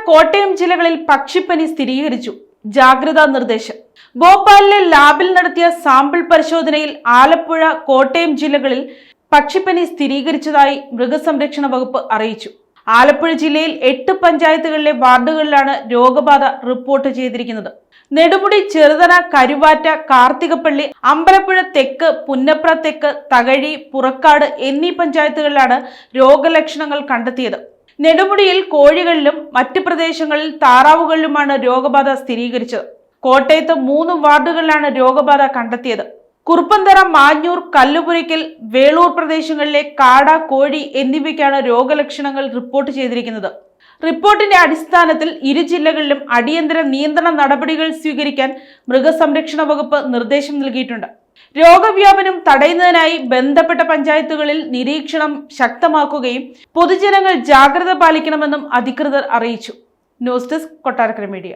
കോട്ടയം ജില്ലകളിൽ പക്ഷിപ്പനി സ്ഥിരീകരിച്ചു. ജാഗ്രതാ നിർദ്ദേശം. ഭോപ്പാലിലെ ലാബിൽ നടത്തിയ സാമ്പിൾ പരിശോധനയിൽ ആലപ്പുഴ, കോട്ടയം ജില്ലകളിൽ പക്ഷിപ്പനി സ്ഥിരീകരിച്ചതായി മൃഗസംരക്ഷണ വകുപ്പ് അറിയിച്ചു. ആലപ്പുഴ ജില്ലയിൽ 8 പഞ്ചായത്തുകളിലെ വാർഡുകളിലാണ് രോഗബാധ റിപ്പോർട്ട് ചെയ്തിരിക്കുന്നത്. നെടുമുടി, ചെറുതന, കരുവാറ്റ, കാർത്തികപ്പള്ളി, അമ്പലപ്പുഴ തെക്ക്, പുന്നപ്ര തെക്ക്, തകഴി, പുറക്കാട് എന്നീ പഞ്ചായത്തുകളിലാണ് രോഗലക്ഷണങ്ങൾ കണ്ടെത്തിയത്. നെടുമുടിയിൽ കോഴികളിലും മറ്റ് പ്രദേശങ്ങളിൽ താറാവുകളിലുമാണ് രോഗബാധ സ്ഥിരീകരിച്ചത്. കോട്ടയത്ത് 3 വാർഡുകളിലാണ് രോഗബാധ കണ്ടെത്തിയത്. കുറുപ്പന്തറ, മാഞ്ഞൂർ, കല്ലുപുരയ്ക്കൽ, വേളൂർ പ്രദേശങ്ങളിലെ കാട, കോഴി എന്നിവയ്ക്കാണ് രോഗലക്ഷണങ്ങൾ റിപ്പോർട്ട് ചെയ്തിരിക്കുന്നത്. റിപ്പോർട്ടിന്റെ അടിസ്ഥാനത്തിൽ ഇരു ജില്ലകളിലും അടിയന്തര നിയന്ത്രണ നടപടികൾ സ്വീകരിക്കാൻ മൃഗസംരക്ഷണ വകുപ്പ് നിർദ്ദേശം നൽകിയിട്ടുണ്ട്. രോഗവ്യാപനം തടയുന്നതിനായി ബന്ധപ്പെട്ട പഞ്ചായത്തുകളിൽ നിരീക്ഷണം ശക്തമാക്കുകയും പൊതുജനങ്ങൾ ജാഗ്രത പാലിക്കണമെന്നും അധികൃതർ അറിയിച്ചു. News desk, Kottarakkara media.